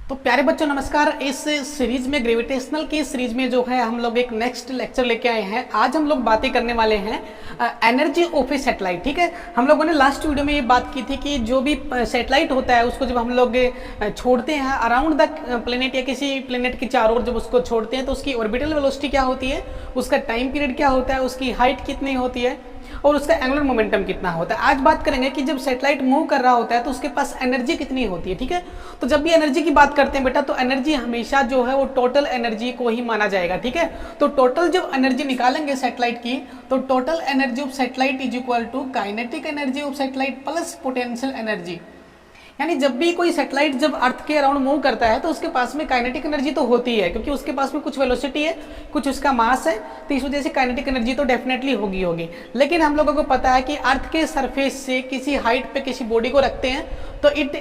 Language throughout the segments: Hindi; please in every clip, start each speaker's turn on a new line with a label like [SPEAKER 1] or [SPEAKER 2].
[SPEAKER 1] तो प्यारे बच्चों नमस्कार। इस सीरीज में ग्रेविटेशनल की सीरीज में जो है हम लोग एक नेक्स्ट लेक्चर लेके आए हैं। आज हम लोग बातें करने वाले हैं एनर्जी ऑफ ए सैटेलाइट। ठीक है, हम लोगों ने लास्ट वीडियो में ये बात की थी कि जो भी सैटेलाइट होता है उसको जब हम लोग छोड़ते हैं अराउंड द प्लेनेट या किसी प्लेनेट के चारों ओर जब उसको छोड़ते हैं तो उसकी ऑर्बिटल वेलोसिटी क्या होती है, उसका टाइम पीरियड क्या होता है, उसकी हाइट कितनी होती है और उसका एंगुलर मोमेंटम कितना होता है। आज बात करेंगे कि जब सैटेलाइट मूव कर रहा होता है तो उसके पास एनर्जी कितनी होती है। ठीक है, तो जब भी एनर्जी की बात करते हैं बेटा तो एनर्जी हमेशा जो है वो टोटल एनर्जी को ही माना जाएगा। ठीक है, तो टोटल जब एनर्जी निकालेंगे सैटेलाइट की तो total energy of satellite is equal to kinetic energy of satellite plus potential energy. यानी जब भी कोई सैटेलाइट जब अर्थ के अराउंड मूव करता है तो उसके पास में काइनेटिक एनर्जी तो होती है, क्योंकि उसके पास में कुछ वेलोसिटी है, कुछ उसका मास है, तो इस वजह से काइनेटिक एनर्जी तो डेफिनेटली होगी। लेकिन हम लोगों को पता है कि अर्थ के सरफेस से किसी हाइट पे किसी बॉडी को रखते हैं तो it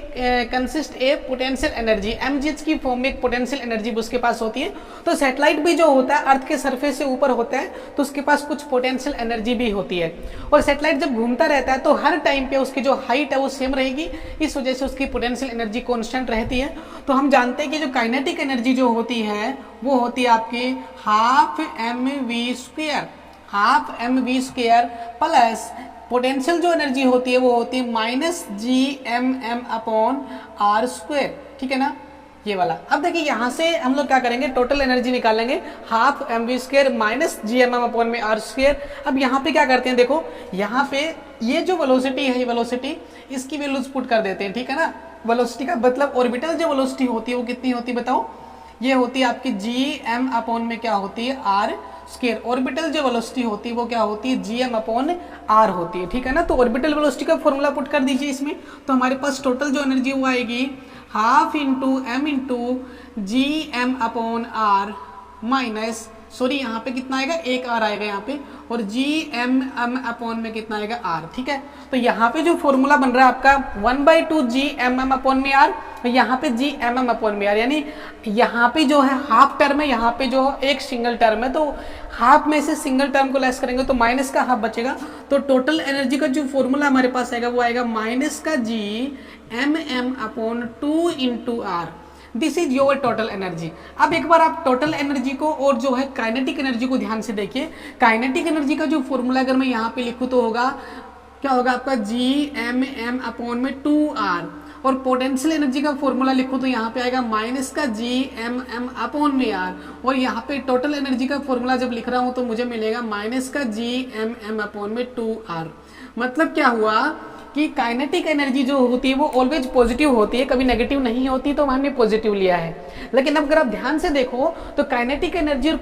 [SPEAKER 1] consist A potential energy, mgh की फॉर्म में एक पोटेंशियल एनर्जी उसके पास होती है। तो सैटेलाइट भी जो होता है अर्थ के सरफेस से ऊपर होता है तो उसके पास कुछ पोटेंशियल एनर्जी भी होती है। और सैटेलाइट जब घूमता रहता है तो हर टाइम पे उसकी जो हाइट है वो सेम रहेगी, इस वजह से उसकी पोटेंशियल एनर्जी कांस्टेंट रहती है। तो हम जानते हैं कि जो काइनेटिक एनर्जी जो होती है वो होती है आपकी half mv square plus potential जो एनर्जी होती है वो होती है -gmm/r²। ठीक है ना, ये वाला। अब देखिए यहाँ से हम लोग क्या करेंगे, टोटल एनर्जी निकालेंगे हाफ mv² -gmm/r²। अब यहाँ पे क्या करते हैं, देखो यहाँ पे ये जो वेलोसिटी है, ये वेलोसिटी इसकी वैल्यूज पुट कर देते हैं। ठीक है ना, वेलोसिटी का मतलब ऑर्बिटल जो वेलोसिटी होती है वो कितनी होती है बताओ, ये होती है आपकी gm/ क्या होती है r²। ऑर्बिटल जो वेलोसिटी होती है वो क्या होती है gm/r होती है। ठीक है ना, तो ऑर्बिटल वेलोसिटी का फॉर्मूला पुट कर दीजिए इसमें, तो हमारे पास टोटल जो एनर्जी वो आएगी half into m into gm/r minus, sorry यहाँ पे कितना आएगा, एक r आएगा यहाँ पे, और gmm में कितना आएगा r। ठीक है, तो यहाँ पे जो फॉर्मूला बन रहा है आपका 1/2 gmm/r, यहाँ पे gmm/r, यानी यहाँ पे जो है हाफ टर्म है, यहाँ पे जो एक सिंगल टर्म है, तो हाफ में से सिंगल टर्म को लेस करेंगे तो माइनस का हाफ बचेगा। तो टोटल एनर्जी का जो फॉर्मूला हमारे पास आएगा वो आएगा माइनस का gmm/2 into r। This is your total energy. अब एक बार आप टोटल एनर्जी को और जो है काइनेटिक एनर्जी को ध्यान से देखिए। काइनेटिक एनर्जी का जो फॉर्मूला अगर मैं यहाँ पे लिखूँ तो होगा क्या होगा आपका gmm/2r, और पोटेंशियल एनर्जी का फॉर्मूला लिखूँ तो यहाँ पे आएगा माइनस का gmm/r, और यहाँ पे टोटल एनर्जी का फॉर्मूला जब लिख रहा हूँ तो मुझे मिलेगा माइनस का gmm/2r। मतलब क्या हुआ कि काइनेटिक एनर्जी जो होती है वो ऑलवेज पॉजिटिव होती है, कभी नेगेटिव नहीं होती, तो हमने पॉजिटिव लिया है। लेकिन अब अगर आप ध्यान से देखो तो काइनेटिक एनर्जी और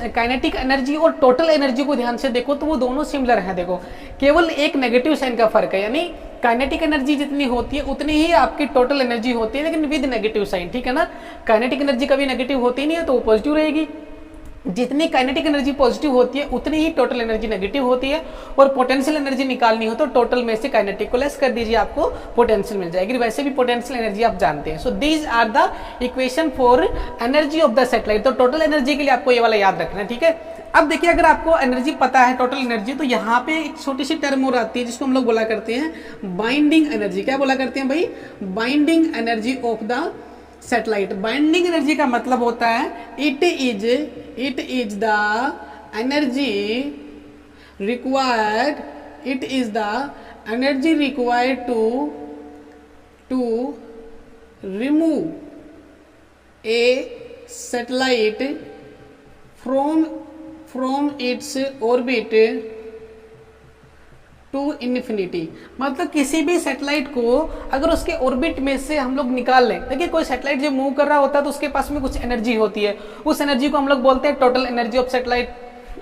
[SPEAKER 1] काइनेटिक एनर्जी और टोटल एनर्जी को ध्यान से देखो तो वो दोनों सिमिलर है। देखो केवल एक नेगेटिव साइन का फर्क है, यानी काइनेटिक एनर्जी जितनी होती है उतनी ही आपकी टोटल एनर्जी होती है, लेकिन विद नेगेटिव साइन। ठीक है ना, काइनेटिक एनर्जी कभी नेगेटिव होती नहीं है तो वो पॉजिटिव रहेगी। जितनी काइनेटिक एनर्जी पॉजिटिव होती है उतनी ही टोटल एनर्जी नेगेटिव होती है। और पोटेंशियल एनर्जी निकालनी हो तो टोटल में से काइनेटिक को लेस कर दीजिए, आपको पोटेंशियल मिल जाएगी। वैसे भी पोटेंशियल एनर्जी आप जानते हैं। So these are the equation for energy of the satellite. तो टोटल एनर्जी के लिए आपको ये वाला याद रखना है। ठीक है, अब देखिए अगर आपको एनर्जी पता है टोटल एनर्जी, तो यहाँ पे एक छोटी सी टर्म और आती है जिसको हम लोग बोला करते हैं बाइंडिंग एनर्जी। क्या बोला करते हैं भाई, binding energy of the satellite. Binding energy का मतलब होता है it is the energy required to remove a satellite from its orbit to infinity. मतलब किसी भी सैटेलाइट को अगर उसके ऑर्बिट में से हम लोग निकाल लें, देखिए कोई सैटेलाइट जब मूव कर रहा होता है तो उसके पास में कुछ एनर्जी होती है, उस एनर्जी को हम लोग बोलते हैं टोटल एनर्जी ऑफ सैटेलाइट।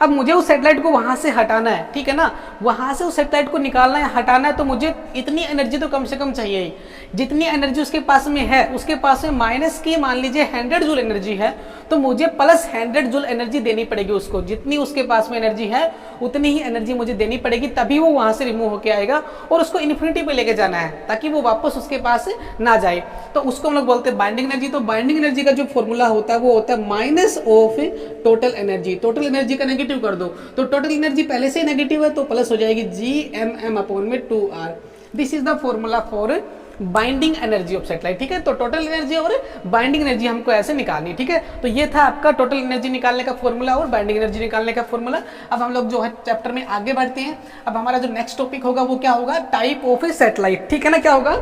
[SPEAKER 1] अब मुझे उस सैटेलाइट को वहां से हटाना है, ठीक है ना, वहां से उस सैटेलाइट को निकालना है, हटाना है, तो मुझे इतनी एनर्जी तो कम से कम चाहिए ही। जितनी एनर्जी उसके पास में है, उसके पास में माइनस की मान लीजिए 100 जूल एनर्जी है, तो मुझे प्लस 100 जूल एनर्जी देनी पड़ेगी उसको। जितनी उसके पास में एनर्जी है उतनी ही एनर्जी मुझे देनी पड़ेगी, तभी वो वहां से रिमूव होकर आएगा और उसको इन्फिनिटी पे लेके जाना है ताकि वो वापस उसके पास ना जाए। तो उसको हम लोग बोलते हैं बाइंडिंग एनर्जी। तो बाइंडिंग एनर्जी का जो फॉर्मूला होता है वो होता है minus of total energy. Total energy का नेगेटिव कर दो तो टोटल एनर्जी पहले से नेगेटिव है तो प्लस हो जाएगी gmm/2r। This is the formula for binding energy of satellite, ठीक है। तो टोटल एनर्जी और बाइंडिंग एनर्जी हमको ऐसे निकालनी, ठीक है। तो ये था आपका टोटल एनर्जी निकालने का फॉर्मूला और बाइंडिंग एनर्जी निकालने का फॉर्मूला। अब हम लोग जो है चैप्टर में आगे बढ़ते हैं। अब हमारा जो नेक्स्ट टॉपिक होगा वो क्या होगा, टाइप ऑफ ए सैटेलाइट, ठीक है ना। क्या होगा,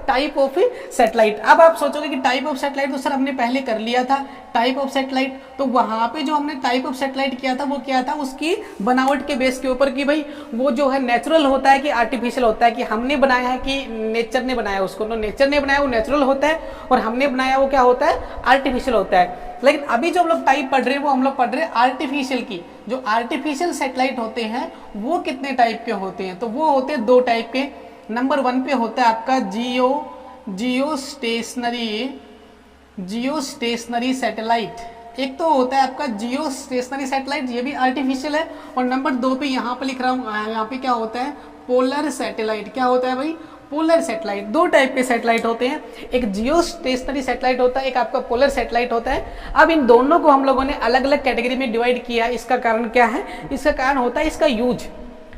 [SPEAKER 1] टाइप ऑफ सैटेलाइट। अब आप सोचोगे कि टाइप ऑफ सैटेलाइट तो सर हमने पहले कर लिया था टाइप ऑफ सैटेलाइट, तो वहां पे जो हमने टाइप ऑफ सैटेलाइट किया था वो क्या था, उसकी बनावट के बेस के ऊपर कि भाई वो जो है नेचुरल होता है कि आर्टिफिशियल होता है, कि हमने बनाया है कि नेचर ने बनाया उसको। तो नेचर ने बनाया वो नेचुरल होता है और हमने बनाया वो क्या होता है, आर्टिफिशियल होता है। लेकिन अभी जो हम लोग टाइप पढ़ रहे हैं वो हम लोग पढ़ रहे हैं आर्टिफिशियल की। जो आर्टिफिशियल सैटेलाइट होते हैं वो कितने टाइप के होते हैं, तो वो होते हैं 2 टाइप के। नंबर 1 पे होता है आपका जियो स्टेशनरी सैटेलाइट। एक तो होता है आपका जियो स्टेशनरी सैटेलाइट, ये भी आर्टिफिशियल है। और नंबर 2 पे यहाँ पे लिख रहा हूँ, यहाँ पे क्या होता है, पोलर सैटेलाइट। क्या होता है भाई, पोलर सैटेलाइट। 2 टाइप के सैटेलाइट होते हैं, एक जियो स्टेशनरी सैटेलाइट होता है, एक आपका पोलर सैटेलाइट होता है। अब इन दोनों को हम लोगों ने अलग अलग कैटेगरी में डिवाइड किया। इसका कारण क्या है, इसका कारण होता है इसका यूज,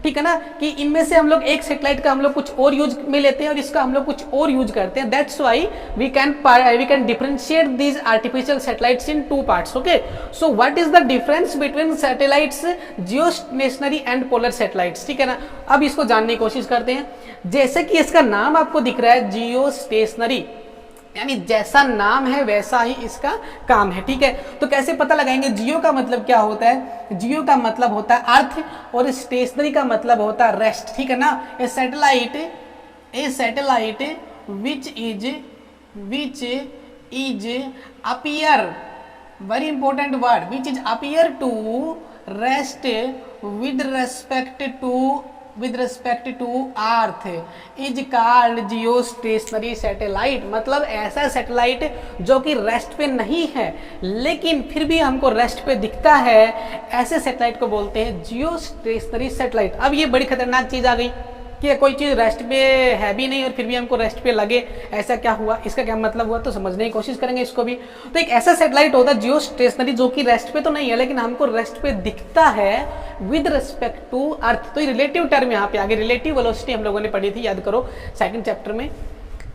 [SPEAKER 1] ठीक है ना, कि इनमें से हम लोग एक सैटेलाइट का हम लोग कुछ और यूज में लेते हैं और इसका हम लोग कुछ और यूज करते हैं। That's why we can differentiate these artificial satellites in 2 parts. Okay, so what is the difference between satellites geostationary and polar satellites, ठीक है ना। अब इसको जानने की कोशिश करते हैं। जैसे कि इसका नाम आपको दिख रहा है जियो स्टेशनरी, यानी जैसा नाम है वैसा ही इसका काम है, ठीक है। तो कैसे पता लगाएंगे, जियो का मतलब क्या होता है, जियो का मतलब होता है अर्थ और स्टेशनरी का मतलब होता है रेस्ट, ठीक है ना। A satellite which is appear, very important word, which is appear to rest with respect to earth is called geostationary satellite। मतलब ऐसा सैटेलाइट जो कि रेस्ट पे नहीं है लेकिन फिर भी हमको रेस्ट पे दिखता है, ऐसे सैटेलाइट को बोलते हैं जियोस्टेशनरी सैटेलाइट। अब ये बड़ी खतरनाक चीज आ गई कि कोई चीज रेस्ट पे है भी नहीं और फिर भी हमको रेस्ट पे लगे, ऐसा क्या हुआ, इसका क्या मतलब हुआ, तो समझने की कोशिश करेंगे इसको भी। तो एक ऐसा सैटेलाइट होता है जियो स्टेशनरी जो कि रेस्ट पे तो नहीं है लेकिन हमको रेस्ट पे दिखता है विद रिस्पेक्ट टू अर्थ। तो ये रिलेटिव टर्म यहाँ पे आगे, रिलेटिव वेलोसिटी हम लोगों ने पढ़ी थी, याद करो 2nd चैप्टर में,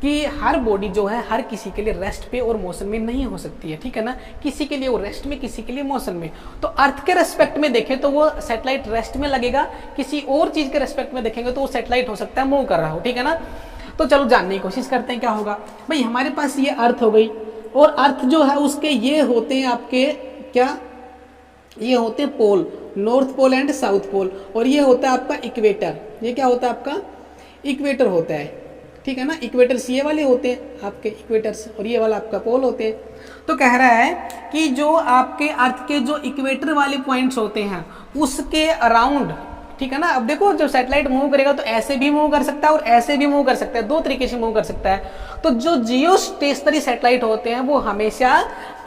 [SPEAKER 1] कि हर बॉडी जो है हर किसी के लिए रेस्ट पे और मोशन में नहीं हो सकती है, ठीक है ना। किसी के लिए वो रेस्ट में, किसी के लिए मोशन में। तो अर्थ के रेस्पेक्ट में देखें तो वो सैटेलाइट रेस्ट में लगेगा, किसी और चीज के रेस्पेक्ट में देखेंगे तो वो सैटेलाइट हो सकता है मूव कर रहा हो, ठीक है ना। तो चलो जानने की कोशिश करते हैं क्या होगा। भाई हमारे पास ये अर्थ हो गई और अर्थ जो है उसके ये होते हैं आपके क्या, ये होते हैं pole, north pole and south pole, और ये होता है आपका इक्वेटर। ये क्या होता है आपका, इक्वेटर होता है, ठीक है ना। इक्वेटर्स ये वाले होते हैं आपके इक्वेटर्स और ये वाला आपका पोल होते हैं। तो कह रहा है कि जो आपके अर्थ के जो इक्वेटर वाले पॉइंट्स होते हैं उसके अराउंड, ठीक है ना। अब देखो जब सैटेलाइट मूव करेगा तो ऐसे भी मूव कर सकता है और ऐसे भी मूव कर सकता है, 2 तरीके से मूव कर सकता है। तो जो जियो स्टेशनरी सैटेलाइट होते हैं वो हमेशा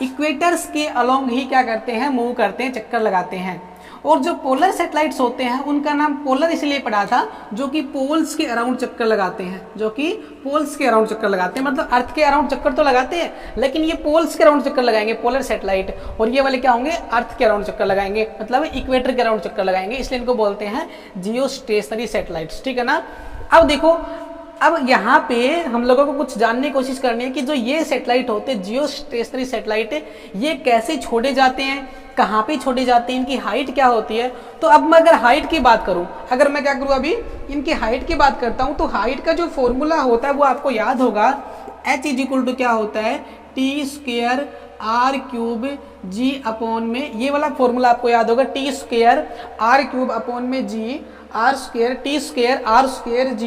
[SPEAKER 1] इक्वेटर्स के अलोंग ही क्या करते हैं, मूव करते हैं, चक्कर लगाते हैं। और जो पोलर सैटेलाइट्स होते हैं उनका नाम पोलर इसलिए पड़ा था जो कि पोल्स के अराउंड चक्कर लगाते हैं, जो कि पोल्स के अराउंड चक्कर लगाते हैं। मतलब अर्थ के अराउंड चक्कर तो लगाते हैं लेकिन ये पोल्स के अराउंड चक्कर लगाएंगे पोलर सैटेलाइट, और ये वाले क्या होंगे, अर्थ के अराउंड चक्कर लगाएंगे, मतलब इक्वेटर के अराउंड चक्कर लगाएंगे, इसलिए इनको बोलते हैं जियो स्टेशनरी सैटेलाइट्स, ठीक है ना। अब देखो, अब यहाँ पे हम लोगों को कुछ जानने की कोशिश करनी है कि जो ये सैटेलाइट होते हैं जियो स्टेशनरी सैटेलाइट, ये कैसे छोड़े जाते हैं, कहाँ पे छोड़े जाते हैं, इनकी हाइट क्या होती है। तो अब मैं अगर हाइट की बात करूं, अगर मैं क्या करूं, अभी इनकी हाइट की बात करता हूं, तो हाइट का जो फॉर्मूला होता है वो आपको याद होगा, h = क्या होता है, T² R³ G/ में, ये वाला फॉर्मूला आपको याद होगा, T² R³ G R², T² R² G/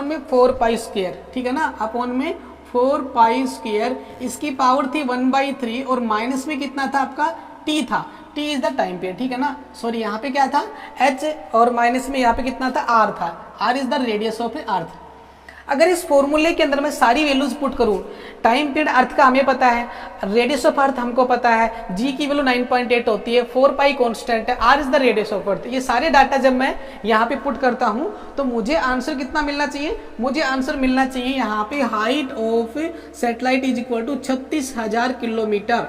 [SPEAKER 1] में 4π², ठीक है ना, अपॉन में 4π²। इसकी पावर थी 1/3 और माइनस में कितना था आपका, T था, T is the time period, ठीक है ना। सॉरी यहाँ पे क्या था, H, और माइनस में यहाँ पे कितना था, R था, R is the radius of अर्थ। अगर इस फॉर्मूले के अंदर मैं सारी वैल्यूज पुट करूं, टाइम पीरियड अर्थ का हमें पता है, रेडियस ऑफ अर्थ हमको पता है, जी की वैल्यू 9.8 होती है, 4π कांस्टेंट है, r is the radius of earth. ये सारे डाटा जब मैं यहाँ पे पुट करता हूँ तो मुझे आंसर कितना मिलना चाहिए, मुझे आंसर मिलना चाहिए यहाँ पे height of satellite is equal to 36,000 kilometre.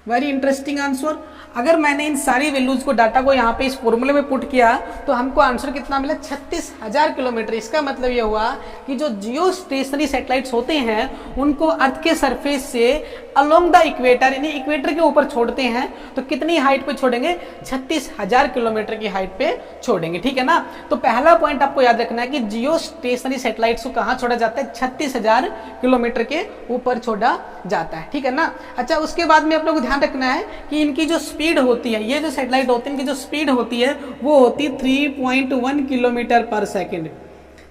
[SPEAKER 1] Very interesting answer. अगर मैंने इन सारी वैल्यूज को डाटा को यहाँ पे इस फॉर्मूले में पुट किया तो हमको आंसर कितना मिला 36,000 किलोमीटर। इसका मतलब ये हुआ कि जो जियो स्टेशनरी सैटेलाइट्स होते हैं उनको अर्थ के सरफेस से अलोंग द इक्वेटर यानी इक्वेटर के ऊपर छोड़ते हैं तो कितनी हाइट पे छोड़ेंगे, 36,000 किलोमीटर की हाइट पे छोड़ेंगे, ठीक है ना। तो पहला पॉइंट आपको याद रखना है कि जियो स्टेशनरी सैटेलाइट्स को कहाँ छोड़ा जाता है, 36,000 किलोमीटर के ऊपर छोड़ा जाता है, ठीक है ना। अच्छा, उसके बाद में आप लोग को ध्यान रखना है कि इनकी जो स्पीड होती है, ये जो सैटेलाइट होती है इनकी जो स्पीड होती है वो होती है 3.1 किलोमीटर पर सेकेंड।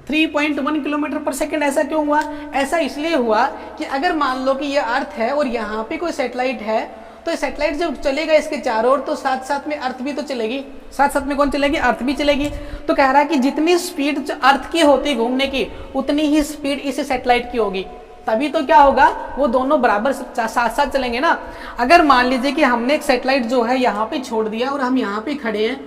[SPEAKER 1] 3.1 किलोमीटर पर सेकेंड। ऐसा क्यों हुआ? ऐसा इसलिए हुआ कि अगर मान लो कि ये अर्थ है और यहाँ पे कोई सैटेलाइट है तो ये सैटेलाइट जब चलेगा इसके चारों ओर तो साथ साथ में अर्थ भी तो चलेगी, साथ साथ में कौन चलेगी, अर्थ भी चलेगी। तो कह रहा है कि जितनी स्पीड अर्थ की होती घूमने की उतनी ही स्पीड इस सैटेलाइट की होगी, तभी तो क्या होगा, वो दोनों बराबर साथ साथ चलेंगे ना। अगर मान लीजिए कि हमने एक सैटेलाइट जो है यहाँ पे छोड़ दिया और हम यहाँ पे खड़े हैं,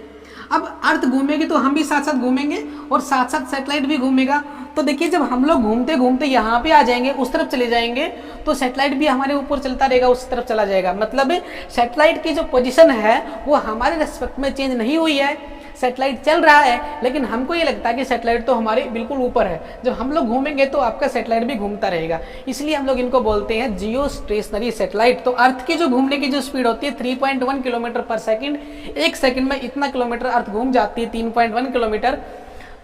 [SPEAKER 1] अब अर्थ घूमेगी तो हम भी साथ साथ घूमेंगे और साथ साथ सैटेलाइट भी घूमेगा। तो देखिए जब हम लोग घूमते घूमते यहाँ पे आ जाएंगे, उस तरफ चले जाएंगे तो सैटेलाइट भी हमारे ऊपर चलता रहेगा, उस तरफ चला जाएगा। मतलब सैटेलाइट की जो पोजीशन है वो हमारे रेस्पेक्ट में चेंज नहीं हुई है, सैटेलाइट चल रहा है लेकिन हमको ये लगता है कि सैटेलाइट तो हमारे बिल्कुल ऊपर है। जब हम लोग घूमेंगे तो आपका सैटेलाइट भी घूमता रहेगा, इसलिए हम लोग इनको बोलते हैं जियो स्टेशनरी सैटेलाइट। तो अर्थ की जो घूमने की जो स्पीड होती है 3.1 किलोमीटर पर सेकंड, एक सेकंड में इतना किलोमीटर अर्थ घूम जाती है 3.1 किलोमीटर।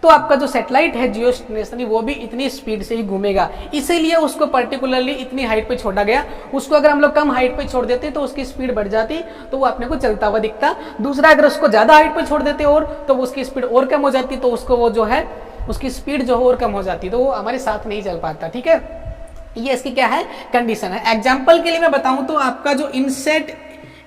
[SPEAKER 1] तो आपका जो सैटेलाइट है जियो स्टेशनरी वो भी इतनी स्पीड से ही घूमेगा, इसीलिए उसको पर्टिकुलरली इतनी हाइट पे छोड़ा गया। उसको अगर हम लोग कम हाइट पे छोड़ देते तो उसकी स्पीड बढ़ जाती तो वो अपने को चलता हुआ दिखता। दूसरा, अगर उसको ज्यादा हाइट पे छोड़ देते और तो उसकी स्पीड और कम हो जाती, तो उसको वो जो है उसकी स्पीड जो है और कम हो जाती, तो वो हमारे साथ नहीं चल पाता, ठीक है। ये इसकी क्या है, कंडीशन है। एग्जाम्पल के लिए मैं बताऊं तो आपका जो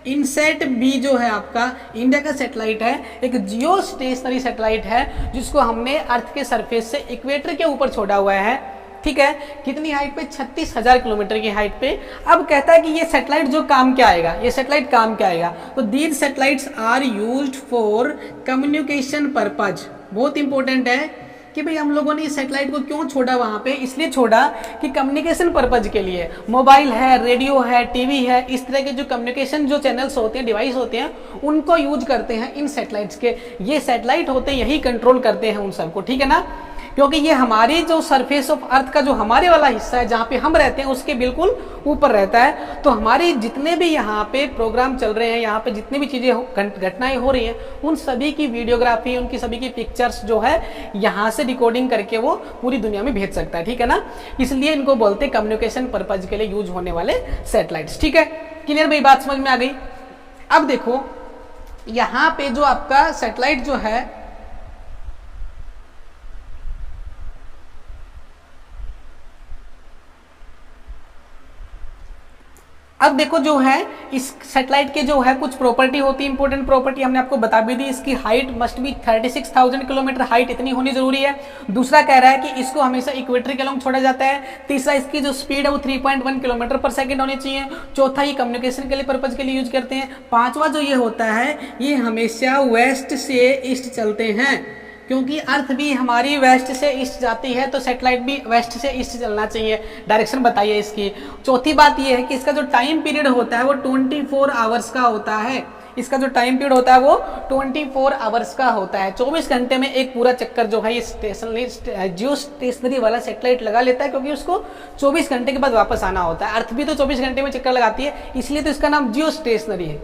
[SPEAKER 1] इनसेट बी जो है आपका इंडिया का सैटेलाइट है, एक जियो स्टेशनरी सैटेलाइट है जिसको हमने अर्थ के सरफेस से इक्वेटर के ऊपर छोड़ा हुआ है, ठीक है। कितनी हाइट पे, 36,000 किलोमीटर की हाइट पे। अब कहता है कि ये सैटेलाइट जो काम क्या आएगा, ये सैटेलाइट काम क्या आएगा, तो these satellites are used for communication purpose. बहुत इंपॉर्टेंट है कि भाई हम लोगों ने इस सैटेलाइट को क्यों छोड़ा वहां पे, इसलिए छोड़ा कि कम्युनिकेशन पर्पज के लिए। मोबाइल है, रेडियो है, टीवी है, इस तरह के जो कम्युनिकेशन जो चैनल्स होते हैं, डिवाइस होते हैं, उनको यूज करते हैं इन सैटेलाइट्स के। ये सैटेलाइट होते हैं यही कंट्रोल करते हैं उन सबको, ठीक है ना। क्योंकि ये हमारी जो सरफेस ऑफ अर्थ का जो हमारे वाला हिस्सा है जहाँ पे हम रहते हैं उसके बिल्कुल ऊपर रहता है। तो हमारी जितने भी यहाँ पे प्रोग्राम चल रहे हैं, यहाँ पे जितनी भी चीजें घटनाएं हो रही हैं, उन सभी की वीडियोग्राफी, उनकी सभी की पिक्चर्स जो है यहाँ से रिकॉर्डिंग करके वो पूरी दुनिया में भेज सकता है, ठीक है ना। इसलिए इनको बोलते हैं कम्युनिकेशन पर्पज के लिए यूज होने वाले सैटेलाइट्स, ठीक है। क्लियर भाई, बात समझ में आ गई। अब देखो यहाँ पे जो आपका सैटेलाइट जो है, अब देखो जो है इस सैटेलाइट के जो है कुछ प्रॉपर्टी होती है, इंपॉर्टेंट प्रॉपर्टी हमने आपको बता भी दी। इसकी height must be 36,000 kilometre, height इतनी होनी जरूरी है। दूसरा कह रहा है कि इसको हमेशा इक्वेटर के अलोंग छोड़ा जाता है। तीसरा, इसकी जो स्पीड है वो 3.1 किलोमीटर पर सेकंड होनी चाहिए। चौथा, ये कम्युनिकेशन के लिए पर्पज के लिए यूज करते हैं। पांचवा जो ये होता है, ये हमेशा वेस्ट से ईस्ट चलते हैं, क्योंकि अर्थ भी हमारी वेस्ट से ईस्ट जाती है तो सैटेलाइट भी वेस्ट से ईस्ट चलना चाहिए। डायरेक्शन बताइए इसकी। चौथी बात यह है कि इसका जो टाइम पीरियड होता है वो 24 आवर्स का होता है। इसका जो टाइम पीरियड होता है वो 24 आवर्स का होता है। 24 घंटे में एक पूरा चक्कर जो है ये जियो स्टेशनरी वाला सैटेलाइट लगा लेता है, क्योंकि उसको 24 घंटे के बाद वापस आना होता है। अर्थ भी तो 24 घंटे में चक्कर लगाती है, इसलिए तो इसका नाम जियो स्टेशनरी है,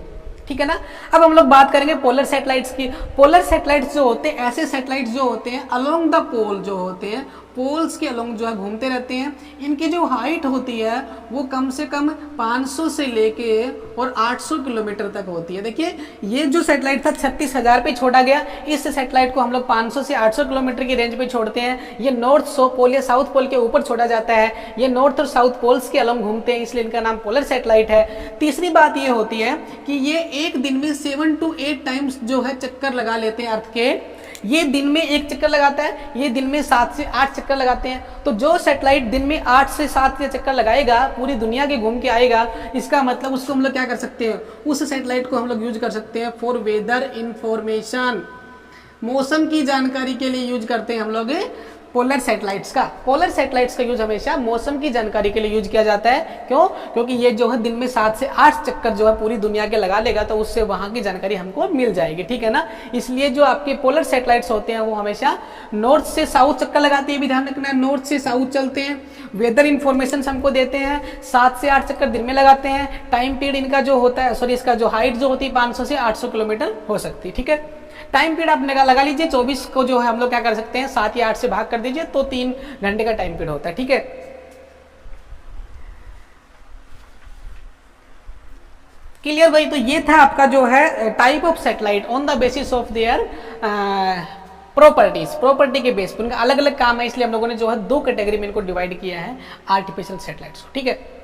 [SPEAKER 1] ठीक है ना। अब हम लोग बात करेंगे पोलर सैटेलाइट्स की। पोलर सैटेलाइट्स जो होते हैं, ऐसे सैटेलाइट्स जो होते हैं अलोंग द पोल जो होते हैं, पोल्स के अलोंग जो है घूमते रहते हैं। इनकी जो हाइट होती है वो कम से कम 500 से लेके और 800 किलोमीटर तक होती है। देखिए ये जो सैटेलाइट था 36,000 पे छोड़ा गया, इस सैटेलाइट को हम लोग 500 से 800 किलोमीटर की रेंज पे छोड़ते हैं। ये नॉर्थ पोल या साउथ पोल के ऊपर छोड़ा जाता है। ये नॉर्थ और साउथ पोल्स के अलोंग घूमते हैं, इसलिए इनका नाम पोलर सैटेलाइट है। तीसरी बात ये होती है कि ये एक दिन में 7 to 8 टाइम्स जो है चक्कर लगा लेते हैं अर्थ के। ये दिन में एक चक्कर लगाता है, ये दिन में 7 से 8 चक्कर लगाते हैं। तो जो सैटेलाइट दिन में 8 से 7 के चक्कर लगाएगा, पूरी दुनिया के घूम के आएगा, इसका मतलब उसको हम लोग क्या कर सकते हैं, उस सैटेलाइट को हम लोग यूज कर सकते हैं फॉर वेदर इंफॉर्मेशन, मौसम की जानकारी के लिए यूज करते हैं हम लोग पोलर सैटेलाइट्स का यूज हमेशा मौसम की जानकारी के लिए यूज किया जाता है। क्यों? क्योंकि ये जो है दिन में 7 से 8 चक्कर जो है पूरी दुनिया के लगा लेगा, तो उससे वहां की जानकारी हमको मिल जाएगी, ठीक है ना। इसलिए जो आपके पोलर सैटेलाइट्स होते हैं वो हमेशा नॉर्थ से साउथ चक्कर लगाते हैं, भी ध्यान रखना है, नॉर्थ से साउथ चलते हैं, वेदर इन्फॉर्मेशन हमको देते हैं, 7 से 8 चक्कर दिन में लगाते हैं। टाइम पीरियड इनका जो होता है, सॉरी इसका जो हाइट जो होती है 500 से 800 किलोमीटर हो सकती है, ठीक है। टाइम पीरियड आप लगा लीजिए, 24 को जो है हम लोग क्या कर सकते हैं 7 या 8 से भाग कर दीजिए, तो 3 घंटे का टाइम पीरियड होता है, ठीक है। क्लियर भाई? तो ये था आपका जो है type of satellite on the basis of their property के बेस पर उनका अलग अलग काम है, इसलिए हम लोगों ने जो है 2 कैटेगरी में इनको डिवाइड किया है आर्टिफिशियल सैटेलाइट्स, ठीक है।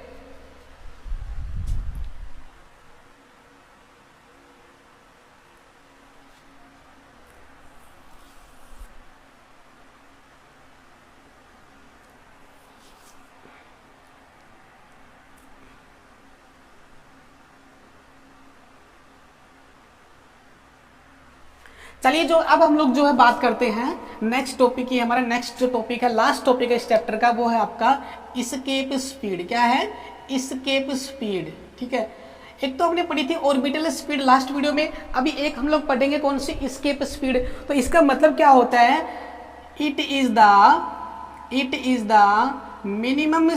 [SPEAKER 1] चलिए जो अब हम लोग जो है बात करते हैं नेक्स्ट टॉपिक की। हमारा नेक्स्ट जो टॉपिक है, लास्ट टॉपिक है इस चैप्टर का, वो है आपका एस्केप स्पीड। क्या है? एस्केप स्पीड, ठीक है। एक तो हमने पढ़ी थी ऑर्बिटल स्पीड लास्ट वीडियो में, अभी एक हम लोग पढ़ेंगे कौन सी? Escape speed. तो इसका मतलब क्या होता है? It is the minimum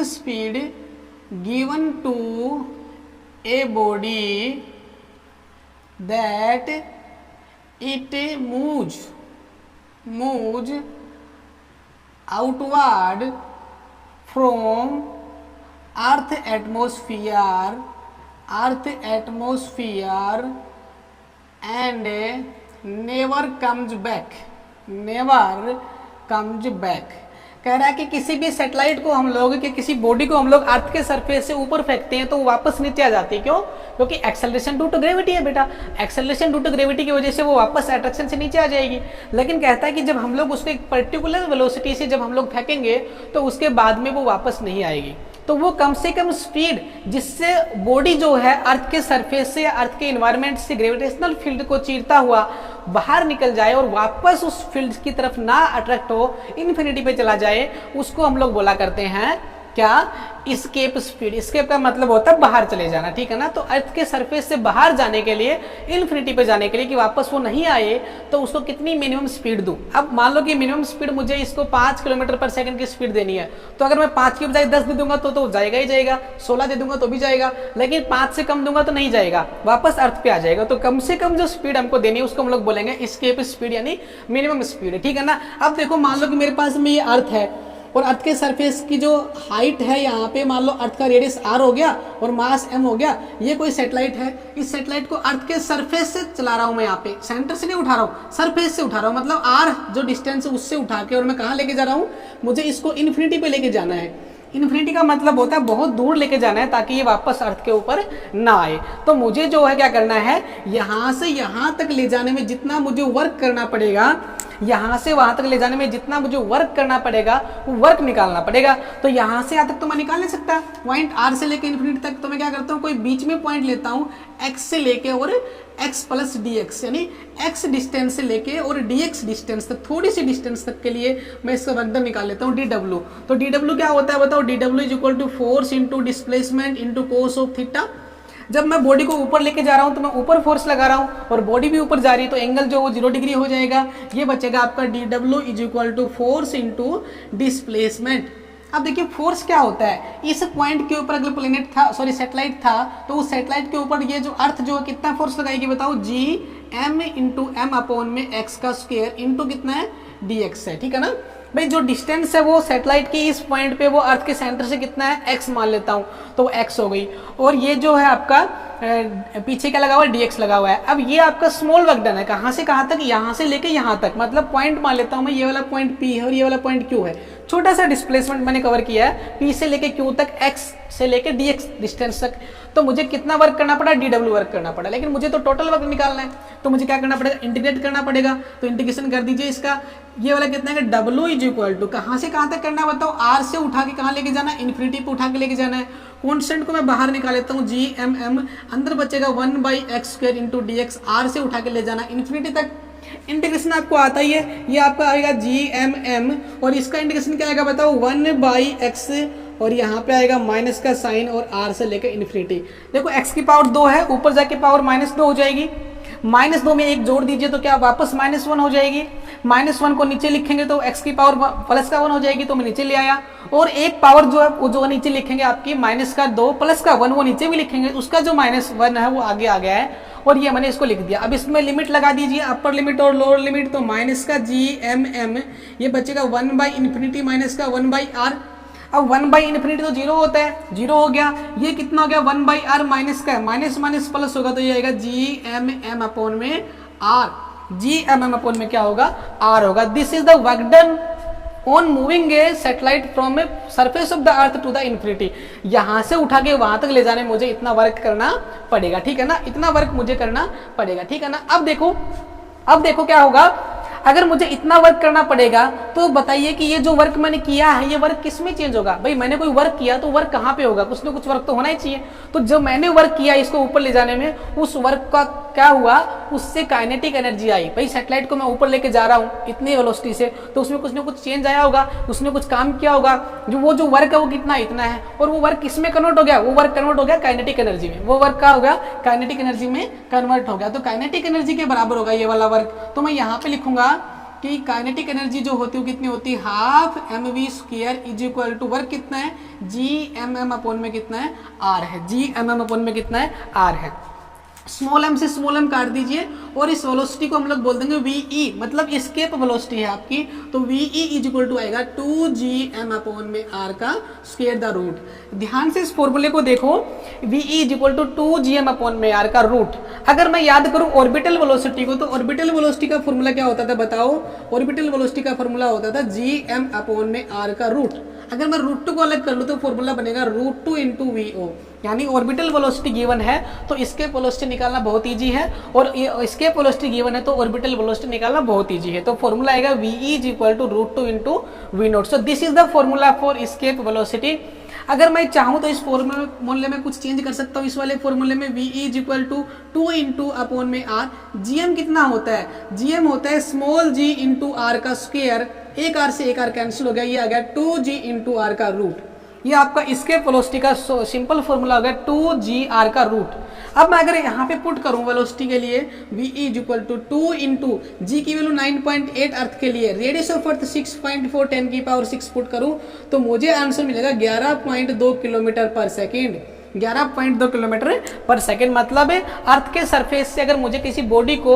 [SPEAKER 1] speed given to a body that it moves outward from earth atmosphere and never comes back। कह रहा है कि किसी भी सैटेलाइट को हम लोग कि किसी बॉडी को हम लोग अर्थ के सरफेस से ऊपर फेंकते हैं तो वो वापस नीचे आ जाती है। क्यों? क्योंकि एक्सेलरेशन ड्यू टू ग्रेविटी है बेटा, एक्सेलरेशन ड्यू टू ग्रेविटी की वजह से वो वापस अट्रैक्शन से नीचे आ जाएगी। लेकिन कहता है कि जब हम लोग उसको एक पर्टिकुलर वेलोसिटी से जब हम लोग फेंकेंगे तो उसके बाद में वो वापस नहीं आएगी। तो वो कम से कम स्पीड जिससे बॉडी जो है अर्थ के सरफेस से या अर्थ के इन्वायरमेंट से ग्रेविटेशनल फील्ड को चीरता हुआ बाहर निकल जाए और वापस उस फील्ड की तरफ ना अट्रैक्ट हो, इन्फिनिटी पे चला जाए, उसको हम लोग बोला करते हैं क्या? Escape speed. एस्केप का मतलब होता है बाहर चले जाना, ठीक है ना। तो अर्थ के सरफेस से बाहर जाने के लिए, इन्फिनिटी पे जाने के लिए, कि वापस वो नहीं आए, तो उसको कितनी मिनिमम स्पीड दूं? अब मान लो कि मिनिमम स्पीड मुझे इसको 5 किलोमीटर पर सेकंड की स्पीड देनी है, तो अगर मैं 5 की बजाय 10 दे दूंगा तो जाएगा ही जाएगा, 16 दे दूंगा तो भी जाएगा, लेकिन 5 से कम दूंगा तो नहीं जाएगा, वापस अर्थ पे आ जाएगा। तो कम से कम जो स्पीड हमको देनी है उसको हम लोग बोलेंगे एस्केप स्पीड, यानी मिनिमम स्पीड, ठीक है ना। अब देखो, मान लो कि मेरे पास में ये अर्थ है और अर्थ के सरफेस की जो हाइट है यहाँ पे, मान लो अर्थ का रेडियस r हो गया और मास m हो गया। ये कोई सैटेलाइट है, इस सैटेलाइट को अर्थ के सरफेस से चला रहा हूँ मैं, यहाँ पे सेंटर से नहीं उठा रहा हूँ, सरफेस से उठा रहा हूँ। मतलब r जो डिस्टेंस है उससे उठा के, और मैं कहाँ लेके जा रहा हूँ? मुझे इसको इन्फिनिटी पे लेके जाना है। इन्फिनिटी का मतलब होता है बहुत दूर लेके जाना है ताकि ये वापस अर्थ के ऊपर ना आए। तो मुझे जो है क्या करना है, यहाँ से यहाँ तक ले जाने में जितना मुझे वर्क करना पड़ेगा, यहाँ से वहां तक ले जाने में जितना मुझे वर्क करना पड़ेगा वो वर्क निकालना पड़ेगा। तो यहाँ से यहाँ तक तो मैं निकाल नहीं सकता, पॉइंट r से लेके इन्फिनिटी तक। तो मैं क्या करता हूँ, कोई बीच में पॉइंट लेता हूँ x से लेके और x प्लस dx, यानी x डिस्टेंस से लेके और dx डिस्टेंस तक, थोड़ी सी डिस्टेंस तक के लिए मैं इसका वेक्टर निकाल लेता हूँ dw। तो dw क्या होता है बताओ? dw is equal to force into displacement into cos of theta. जब मैं बॉडी को ऊपर लेके जा रहा हूं तो मैं ऊपर फोर्स लगा रहा हूं और बॉडी भी ऊपर जा रही है, तो एंगल जो वो 0 डिग्री हो जाएगा। ये बचेगा आपका dw is equal to force into displacement. अब देखिए फोर्स क्या होता है, इस पॉइंट के ऊपर अगर प्लेनेट था, सॉरी सैटेलाइट था, तो उस सैटेलाइट के ऊपर ये जो अर्थ जो कितना फोर्स लगाएगी बताओ? जी m इंटू एम अपॉन में x का स्क्वायर इंटू कितना है? dx है, ठीक है ना भाई। जो डिस्टेंस है वो सैटेलाइट की इस पॉइंट पे वो अर्थ के सेंटर से कितना है? x मान लेता हूं, तो x हो गई। और ये जो है आपका पीछे क्या लगा हुआ है? dx लगा हुआ है। अब ये आपका स्मॉल वर्क डन है, कहां से कहां तक? यहां से लेके यहां तक, मतलब पॉइंट मान लेता हूं मैं, ये वाला पॉइंट p है और ये वाला पॉइंट q है। छोटा सा डिस्प्लेसमेंट मैंने कवर किया है, p से लेके q तक, x से लेके dx डिस्टेंस तक। तो मुझे कितना वर्क करना पड़ा? dw वर्क करना पड़ा, लेकिन मुझे तो टोटल वर्क निकालना है, तो मुझे क्या करना पड़ेगा? इंटीग्रेट करना पड़ेगा। तो इंटीग्रेशन कर दीजिए इसका, ये वाला कितना है? w इज इक्वल टू कहां से कहां तक करना है बताओ? r से उठा के कहां लेके जाना है? इन्फिनिटी पे उठा के लेके जाना है। कॉन्स्टेंट को मैं बाहर निकाल लेता हूँ जी एम एम, अंदर बचेगा 1/x² इंटू dx, r से उठा के ले जाना इन्फिनिटी तक। इंटीग्रेशन आपको आता ही है, ये आपका आएगा GMM और इसका इंटीग्रेशन क्या आएगा बताओ 1/x और यहाँ पे आएगा माइनस का साइन और r से लेकर इन्फिनिटी। देखो x की पावर 2 है, ऊपर जाके पावर -2 हो जाएगी, -2 में एक जोड़ दीजिए तो क्या वापस -1 हो जाएगी, -1 को नीचे लिखेंगे तो x की पावर +1 हो जाएगी, तो मैं नीचे ले आया। और एक पावर जो है वो जो नीचे लिखेंगे आपकी -2 +1 वो नीचे भी लिखेंगे, उसका जो -1 है वो आगे आ गया है और ये मैंने इसको लिख दिया। अब इसमें लिमिट लगा दीजिए, अपर लिमिट और लोअर लिमिट, तो -GMM ये बचेगा 1/∞ माइनस का 1/r। अब 1/∞ तो 0 होता है, 0 हो गया, ये कितना हो गया 1/r माइनस का माइनस माइनस प्लस होगा तो ये आएगा GMM अपॉन में r, GMM अपॉन में क्या होगा r होगा। This is the work done on moving a satellite from a surface of the earth to the infinity. यहां से उठा के वहां तक ले जाने में मुझे इतना वर्क करना पड़ेगा, ठीक है ना, इतना वर्क मुझे करना पड़ेगा, ठीक है ना। अब देखो क्या होगा, अगर मुझे इतना वर्क करना पड़ेगा तो बताइए कि ये जो वर्क मैंने किया है ये वर्क किस में चेंज होगा। भाई मैंने कोई वर्क किया तो वर्क कहाँ पे होगा, कुछ ना कुछ वर्क तो होना ही चाहिए। तो जो मैंने वर्क किया इसको ऊपर ले जाने में, उस वर्क का क्या हुआ, उससे काइनेटिक एनर्जी आई। भाई सैटेलाइट को मैं ऊपर लेके जा रहा हूँ इतनी वेलोसिटी से, तो उसमें कुछ ना कुछ चेंज आया होगा, उसने कुछ काम किया होगा, जो वर्क है वो कितना इतना है, और वो वर्क किस में कन्वर्ट हो गया, वो वर्क कन्वर्ट हो गया काइनेटिक एनर्जी में, वो वर्क का हो गया काइनेटिक एनर्जी में कन्वर्ट हो गया। तो काइनेटिक एनर्जी के बराबर होगा ये वाला वर्क। तो मैं यहाँ पे लिखूंगा कि काइनेटिक एनर्जी जो होती है वो कितनी होती है, ½ mv² is equal to work कितना है GMM अपॉन में कितना है r है, GMM अपॉन में कितना है r है। स्मॉल m से स्मॉल m काट दीजिए और इस वेलोसिटी को हम लोग बोल देंगे VE, मतलब एस्केप वेलोसिटी है आपकी, तो VE इज इक्वल टू आएगा 2GM अपॉन में r का स्क्वायर द रूट। ध्यान से इस फॉर्मूले को देखो, VE is equal to 2GM upon में r का रूट। अगर मैं याद करूं ऑर्बिटल वेलोसिटी को, तो ऑर्बिटल वेलोसिटी का फॉर्मूला क्या होता था बताओ, ऑर्बिटल वेलोसिटी का फॉर्मूला होता था GM अपॉन में r का रूट। अगर मैं √2 को अलग कर लूँ तो फॉर्मूला बनेगा √2 इंटू VO, यानी ऑर्बिटल वेलोसिटी गिवन है तो इसके वेलोसिटी निकालना बहुत इजी है, और इसके वेलोसिटी गिवन है तो ऑर्बिटल वेलोसिटी निकालना बहुत इजी है। तो फॉर्मूला आएगा VE is equal to √2 into V0। So this is the formula for escape velocity. अगर मैं चाहूँ तो इस फॉर्मूले में कुछ चेंज कर सकता हूँ। इस वाले फॉर्मूले में VE is equal to 2 into upon में r, GM कितना होता है, GM होता है स्मॉल g इंटू r का स्क्वायर, एक r से एक r कैंसिल हो गया, ये आ गया 2g इंटू r का रूट। ये आपका एस्केप वेलोसिटी का सिंपल फॉर्मूला हो गया 2gr का रूट। अब मैं अगर यहाँ पे पुट करूँ वेलोसिटी के लिए VE is equal to 2 into g की वैल्यू 9.8 अर्थ के लिए, रेडियस ऑफ अर्थ 6.4 10 की पावर 6 पुट करूँ तो मुझे आंसर मिलेगा 11.2 किलोमीटर पर सेकेंड। 11.2 किलोमीटर पर सेकेंड मतलब है अर्थ के सरफेस से अगर मुझे किसी बॉडी को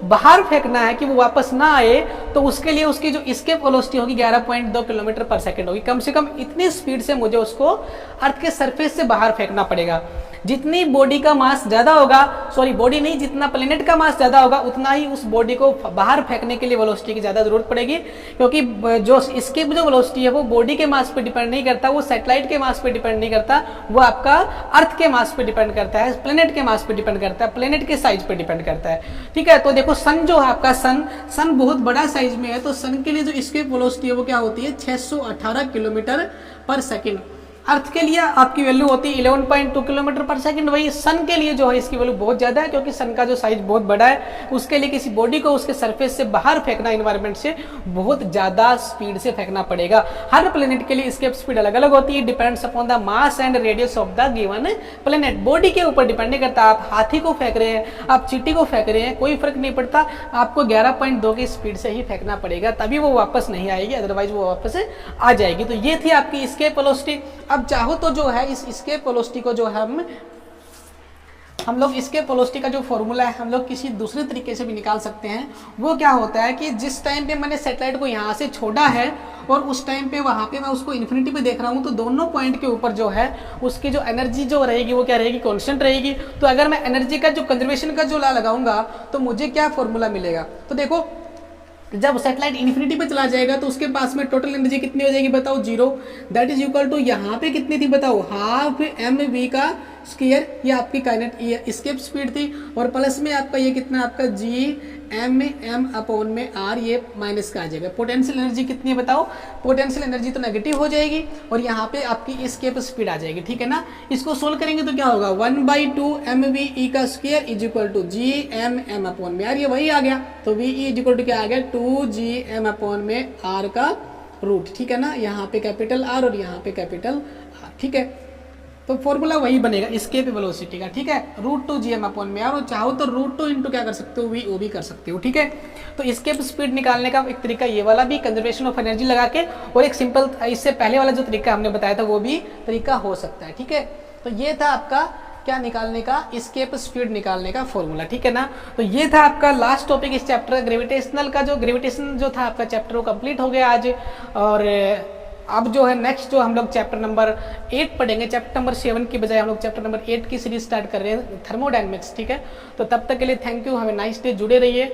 [SPEAKER 1] बाहर फेंकना है कि वो वापस ना आए, तो उसके लिए उसकी जो एस्केप वेलोसिटी होगी 11.2 किलोमीटर पर सेकेंड होगी। कम से कम इतनी स्पीड से मुझे उसको अर्थ के सरफेस से बाहर फेंकना पड़ेगा। जितनी बॉडी का मास ज्यादा होगा, सॉरी बॉडी नहीं, जितना प्लेनेट का मास ज्यादा होगा उतना ही उस बॉडी को बाहर फेंकने के लिए वेलोसिटी की ज्यादा जरूरत पड़ेगी, क्योंकि जो एस्केप जो वेलोसिटी है वो बॉडी के मास पे डिपेंड नहीं करता, वो सैटेलाइट के मास पे डिपेंड नहीं करता, वो आपका अर्थ के मास पे डिपेंड करता है, प्लेनेट के मास पे डिपेंड करता है, प्लेनेट के साइज पे डिपेंड करता है। ठीक है, तो देखो सन जो है आपका सन बहुत बड़ा साइज में है, तो सन के लिए जो एस्केप वेलोसिटी है वो क्या होती है 618 किलोमीटर पर सेकेंड। अर्थ के लिए आपकी वैल्यू होती है 11.2 किलोमीटर पर सेकंड। वही सन के लिए जो है इसकी वैल्यू बहुत ज्यादा है, क्योंकि सन का जो साइज बहुत बड़ा है, उसके लिए किसी बॉडी को उसके सरफेस से बाहर फेंकना एनवायरनमेंट से बहुत ज्यादा स्पीड से फेंकना पड़ेगा। हर प्लेनेट के लिए एस्केप स्पीड अलग अलग होती है, depends upon the mass and radius of the given planet. Body के ऊपर डिपेंड नहीं करता, आप हाथी को फेंक रहे हैं, आप चींटी को फेंक रहे हैं, कोई फर्क नहीं पड़ता, आपको 11.2 की स्पीड से ही फेंकना पड़ेगा, तभी वो वापस नहीं आएगी, अदरवाइज वो वापस आ जाएगी। तो ये थी आपकी एस्केप वेलोसिटी। अब चाहो तो जो है इस एस्केप वेलोसिटी को जो है हम लोग एस्केप वेलोसिटी का जो फॉर्मूला है हम लोग किसी दूसरे तरीके से भी निकाल सकते हैं। वो क्या होता है कि जिस टाइम पे मैंने सैटेलाइट को यहाँ से छोड़ा है और उस टाइम पे वहाँ पे मैं उसको इन्फिनिटी पे देख रहा हूँ, तो दोनों पॉइंट के ऊपर जो है उसकी जो एनर्जी जो रहेगी वो क्या रहेगी, कांस्टेंट रहेगी। तो अगर मैं एनर्जी का जो कंजर्वेशन का जो ला लगाऊंगा तो मुझे क्या फॉर्मूला मिलेगा, तो देखो जब सैटेलाइट इन्फिनिटी पे चला जाएगा तो उसके पास में टोटल एनर्जी कितनी हो जाएगी बताओ, 0। दैट इज इक्वल टू यहाँ पे कितनी थी बताओ, ½ mv का स्क्वायर, ये आपकी काइनेट ये एस्केप स्पीड थी, और प्लस में आपका ये कितना आपका जी एम अपॉन में आर, ये माइनस का आ जाएगा। पोटेंशियल एनर्जी कितनी है बताओ, पोटेंशियल एनर्जी तो नेगेटिव हो जाएगी और यहाँ पे आपकी एस्केप स्पीड आ जाएगी, ठीक है ना। इसको सोल्व करेंगे तो क्या होगा, 1/2 mv का square is equal to G M upon में आर, ये वही आ गया। तो वी इज इक्वल टू क्या आ गया, 2gm अपॉन में आर का रूट, ठीक है ना। यहाँ पे कैपिटल आर और यहाँ पे कैपिटल आर, ठीक है। तो फॉर्मूला वही बनेगा एस्केप वेलोसिटी का, ठीक है, √2gm अपॉन में आर, और चाहो तो √2 इंटू क्या कर सकते हो, वी ओ भी कर सकते हो, ठीक है। तो एस्केप स्पीड निकालने का एक तरीका ये वाला भी, कंजर्वेशन ऑफ एनर्जी लगा के, और एक सिंपल इससे पहले वाला जो तरीका हमने बताया था वो भी तरीका हो सकता है, ठीक है। तो ये था आपका क्या निकालने का, एस्केप स्पीड निकालने का फॉर्मूला, ठीक है ना। तो ये था आपका लास्ट टॉपिक इस चैप्टर ग्रेविटेशनल का, जो ग्रेविटेशन जो था आपका चैप्टर वो कंप्लीट हो गया आज। और अब जो है नेक्स्ट जो हम लोग चैप्टर नंबर 8 पढ़ेंगे, चैप्टर नंबर 7 की बजाय हम लोग चैप्टर नंबर 8 की सीरीज स्टार्ट कर रहे हैं, थर्मोडायनेमिक्स, ठीक है। तो तब तक के लिए thank you, have a nice day, जुड़े रहिए।